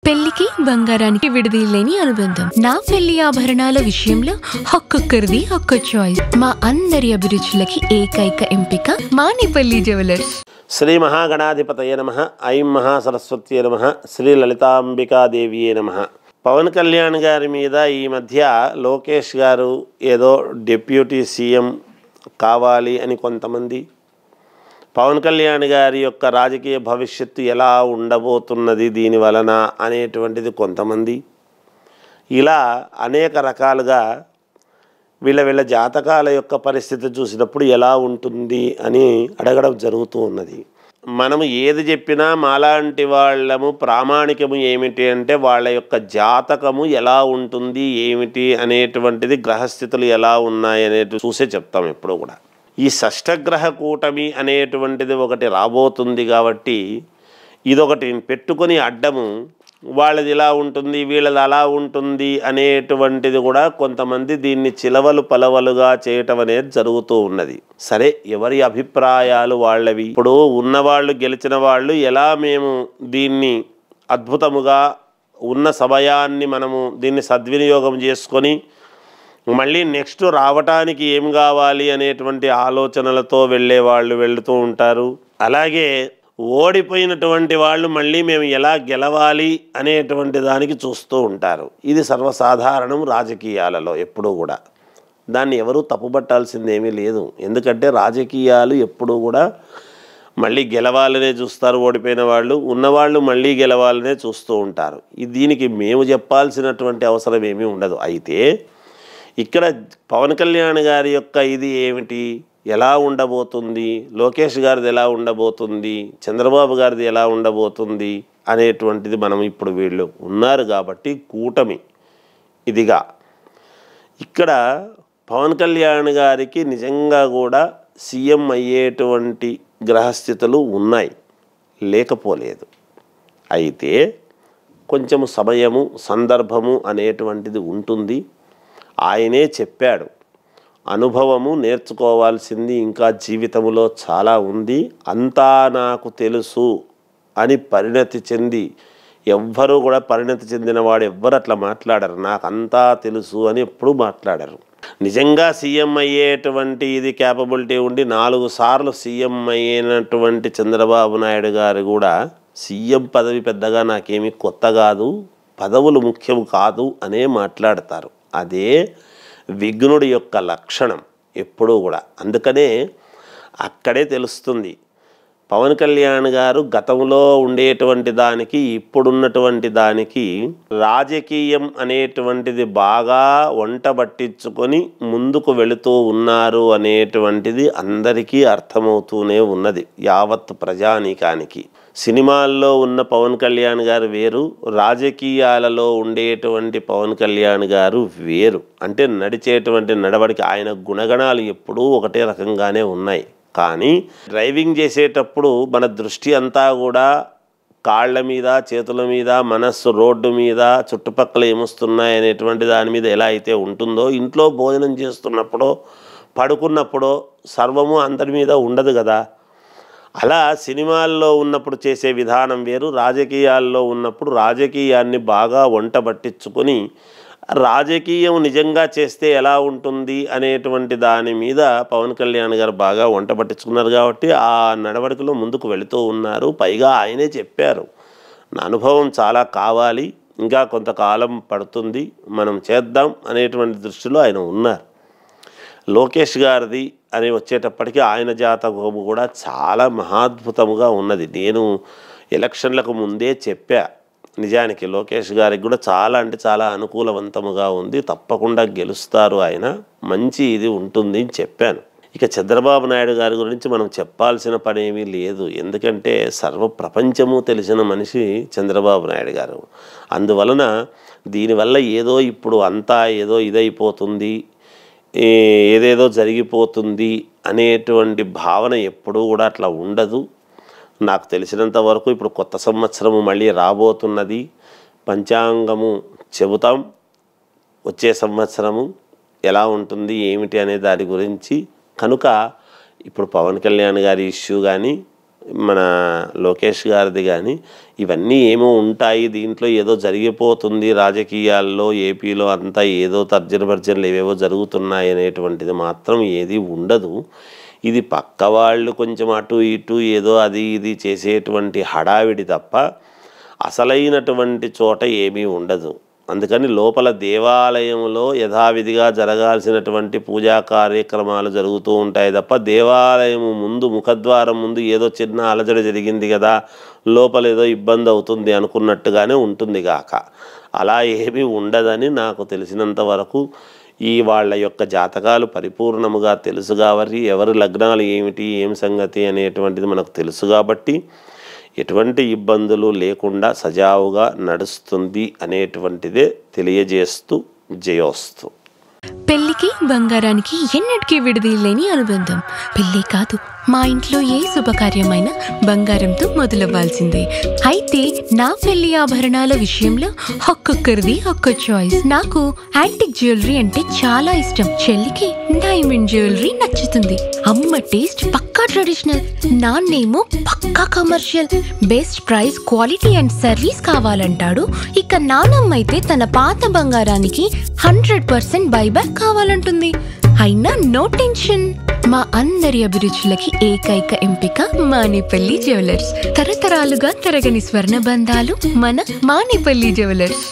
పెళ్లికి బంగారానికి విడదీయలేని అనుబంధం. నా పెళ్లి ఆభరణాల విషయంలో ఒక్కొక్కరిది ఒక్క చాయిస్. మా అందరి అభిరుచులకి ఏకైక ఎంపిక మానిపల్లి జ్యువెలర్స్. శ్రీ మహాగణాధిపతయ నమః. ఐం మహాసరస్వత్యై నమః. శ్రీ లలితాంబికాదేవియే నమః. పవన్ కళ్యాణ్ గారి మీద ఈ మధ్య లోకేష్ గారు ఏదో డిప్యూటీ సీఎం కావాలి అని కొంతమంది, పవన్ కళ్యాణ్ గారి యొక్క రాజకీయ భవిష్యత్తు ఎలా ఉండబోతున్నది దీని వలన అనేటువంటిది కొంతమంది, ఇలా అనేక రకాలుగా వీళ్ళ జాతకాల యొక్క పరిస్థితి చూసినప్పుడు ఎలా ఉంటుంది అని అడగడం జరుగుతూ ఉన్నది. మనము ఏది చెప్పినా మాలాంటి వాళ్ళము ప్రామాణికము ఏమిటి అంటే వాళ్ళ యొక్క జాతకము ఎలా ఉంటుంది ఏమిటి అనేటువంటిది, గ్రహస్థితులు ఎలా ఉన్నాయి అనేది చూసే చెప్తాం ఎప్పుడూ కూడా. ఈ షష్టగ్రహ కూటమి అనేటువంటిది ఒకటి రాబోతుంది కాబట్టి ఇదొకటి పెట్టుకొని అడ్డము వాళ్ళది ఇలా ఉంటుంది వీళ్ళది అలా ఉంటుంది అనేటువంటిది కూడా కొంతమంది దీన్ని చిలవలు పలవలుగా చేయటం అనేది జరుగుతూ ఉన్నది. సరే, ఎవరి అభిప్రాయాలు వాళ్ళవి. ఇప్పుడు ఉన్నవాళ్ళు గెలిచిన వాళ్ళు ఎలా మేము దీన్ని అద్భుతముగా ఉన్న సమయాన్ని మనము దీన్ని సద్వినియోగం చేసుకొని మళ్ళీ నెక్స్ట్ రావటానికి ఏం కావాలి అనేటువంటి ఆలోచనలతో వెళ్ళే వాళ్ళు వెళుతూ ఉంటారు. అలాగే ఓడిపోయినటువంటి వాళ్ళు మళ్ళీ మేము ఎలా గెలవాలి అనేటువంటి దానికి చూస్తూ ఉంటారు. ఇది సర్వసాధారణం రాజకీయాలలో ఎప్పుడూ కూడా. దాన్ని ఎవరూ తప్పుపట్టాల్సిందేమీ లేదు. ఎందుకంటే రాజకీయాలు ఎప్పుడూ కూడా మళ్ళీ గెలవాలనే చూస్తారు. ఓడిపోయిన వాళ్ళు, ఉన్నవాళ్ళు మళ్ళీ గెలవాలనే చూస్తూ ఉంటారు. దీనికి మేము చెప్పాల్సినటువంటి అవసరం ఏమీ ఉండదు. అయితే ఇక్కడ పవన్ కళ్యాణ్ గారి యొక్క ఇది ఏమిటి, ఎలా ఉండబోతుంది, లోకేష్ గారిది ఎలా ఉండబోతుంది, చంద్రబాబు గారిది ఎలా ఉండబోతుంది అనేటువంటిది మనం ఇప్పుడు వీళ్ళు ఉన్నారు కాబట్టి కూటమి ఇదిగా. ఇక్కడ పవన్ కళ్యాణ్ గారికి నిజంగా కూడా సీఎం అయ్యేటువంటి గ్రహస్థితులు ఉన్నాయి, లేకపోలేదు. అయితే కొంచెం సమయము సందర్భము అనేటువంటిది ఉంటుంది. ఆయనే చెప్పాడు, అనుభవము నేర్చుకోవాల్సింది ఇంకా జీవితంలో చాలా ఉంది, అంతా నాకు తెలుసు అని పరిణతి చెంది, ఎవ్వరూ కూడా పరిణతి చెందిన వాడు ఎవ్వరు అట్లా మాట్లాడరు. నాకు అంతా తెలుసు అని ఎప్పుడూ మాట్లాడరు. నిజంగా సీఎం అయ్యేటువంటి ఇది క్యాపబిలిటీ ఉండి 4 సార్లు సీఎం అయినటువంటి చంద్రబాబు నాయుడు గారు కూడా సీఎం పదవి పెద్దగా నాకేమీ కొత్త కాదు, పదవులు ముఖ్యం కాదు అనే మాట్లాడతారు. అదే విఘ్నుడి యొక్క లక్షణం ఎప్పుడూ కూడా. అందుకనే అక్కడే తెలుస్తుంది పవన్ కళ్యాణ్ గారు గతంలో ఉండేటువంటి దానికి ఇప్పుడున్నటువంటి దానికి రాజకీయం అనేటువంటిది బాగా వంట పట్టించుకొని ముందుకు వెళుతూ ఉన్నారు అనేటువంటిది అందరికీ అర్థమవుతూనే ఉన్నది, యావత్ ప్రజానీకానికి. సినిమాల్లో ఉన్న పవన్ కళ్యాణ్ గారు వేరు, రాజకీయాలలో ఉండేటువంటి పవన్ కళ్యాణ్ గారు వేరు. అంటే నడిచేటువంటి నడవడికి ఆయన గుణగణాలు ఎప్పుడూ ఒకటే రకంగానే ఉన్నాయి. కానీ డ్రైవింగ్ చేసేటప్పుడు మన దృష్టి అంతా కూడా కాళ్ళ మీద, చేతుల మీద, మనస్సు రోడ్డు మీద, చుట్టుపక్కల ఏమొస్తున్నాయి అనేటువంటి దాని మీద ఎలా అయితే ఉంటుందో, ఇంట్లో భోజనం చేస్తున్నప్పుడో పడుకున్నప్పుడో సర్వము అందరి మీద ఉండదు కదా. అలా సినిమాల్లో ఉన్నప్పుడు చేసే విధానం వేరు, రాజకీయాల్లో ఉన్నప్పుడు రాజకీయాన్ని బాగా వంట పట్టించుకొని రాజకీయం నిజంగా చేస్తే ఎలా ఉంటుంది అనేటువంటి దాని మీద పవన్ కళ్యాణ్ గారు బాగా వంట పట్టించుకున్నారు కాబట్టి ఆ నడవడికలో ముందుకు వెళుతూ ఉన్నారు. పైగా ఆయనే చెప్పారు, నా అనుభవం చాలా కావాలి, ఇంకా కొంతకాలం పడుతుంది, మనం చేద్దాం అనేటువంటి దృష్టిలో ఆయన ఉన్నారు. లోకేష్ గారిది అని వచ్చేటప్పటికీ ఆయన జాతకము కూడా చాలా మహాద్భుతముగా ఉన్నది. నేను ఎలక్షన్లకు ముందే చెప్పా, నిజానికి లోకేష్ గారికి కూడా చాలా అంటే చాలా అనుకూలవంతముగా ఉంది, తప్పకుండా గెలుస్తారు ఆయన, మంచి ఇది ఉంటుంది అని చెప్పాను. ఇక చంద్రబాబు నాయుడు గారి గురించి మనం చెప్పాల్సిన పని ఏమీ లేదు. ఎందుకంటే సర్వ ప్రపంచము తెలిసిన మనిషి చంద్రబాబు నాయుడు గారు. అందువలన దీనివల్ల ఏదో ఇప్పుడు అంతా ఏదో ఇదైపోతుంది, ఏదేదో జరిగిపోతుంది అనేటువంటి భావన ఎప్పుడూ కూడా అట్లా ఉండదు. నాకు తెలిసినంత వరకు ఇప్పుడు కొత్త సంవత్సరము మళ్ళీ రాబోతున్నది, పంచాంగము చెబుతాం, వచ్చే సంవత్సరము ఎలా ఉంటుంది ఏమిటి అనే దాని గురించి. కనుక ఇప్పుడు పవన్ కళ్యాణ్ గారి ఇష్యూ కానీ మన లోకేష్ గారిది కానీ ఇవన్నీ ఏమో ఉంటాయి, దీంట్లో ఏదో జరిగిపోతుంది రాజకీయాల్లో ఏపీలో అంతా ఏదో తర్జన ఏవేవో జరుగుతున్నాయి అనేటువంటిది మాత్రం ఏది ఉండదు. ఇది పక్క వాళ్ళు కొంచెం అటు ఇటు ఏదో అది ఇది చేసేటువంటి హడావిడి తప్ప అసలైనటువంటి చోట ఏమీ ఉండదు. అందుకని లోపల దేవాలయంలో యథావిధిగా జరగాల్సినటువంటి పూజా కార్యక్రమాలు జరుగుతూ ఉంటాయి తప్ప దేవాలయం ముందు ముఖద్వారం ముందు ఏదో చిన్న అలజడి జరిగింది కదా, లోపల ఏదో ఇబ్బంది అవుతుంది అనుకున్నట్టుగానే ఉంటుంది గాక అలా ఏమీ ఉండదని నాకు తెలిసినంత వరకు. ఈ వాళ్ళ యొక్క జాతకాలు పరిపూర్ణముగా తెలుసు కాబట్టి ఎవరి లగ్నాలు ఏమిటి ఏం సంగతి అనేటువంటిది మనకు తెలుసు కాబట్టి ఎటువంటి ఇబ్బందులు లేకుండా సజావుగా నడుస్తుంది అనేటువంటిదే తెలియజేస్తూ జయోస్తు. పెళ్లికి బంగారానికి ఎన్నటికీ విడదీయలేని అనుబంధం. పెళ్ళే కాదు, మా ఇంట్లో ఏ శుభకార్యమైనా బంగారంతో మొదలవ్వాల్సిందే. అయితే నా పెళ్లి ఆభరణాల విషయంలో ఒక్కొక్కరిది ఒక్కో చాయిస్. నాకు యాంటిక్ జ్యువెలరీ అంటే చాలా ఇష్టం. చెల్లికి డైమండ్ జ్యువెలరీ నచ్చుతుంది. అమ్మ టేస్ట్ పక్కా ట్రెడిషనల్, నాన్నేమో పక్కా commercial. Best price, quality and service కావాలంటాడు. ఇక నానమ్మ అయితే తన పాత బంగారానికి 100% బైబ్యాక్ కావాలంటుంది. అయినా నో టెన్షన్. మా అందరి అభిరుచులకి ఏకైక ఎంపిక మానేపల్లి జ్యువెలర్స్. తరతరాలుగా తరగని స్వర్ణ బంధాలు మన మానేపల్లి జ్యువెలర్స్.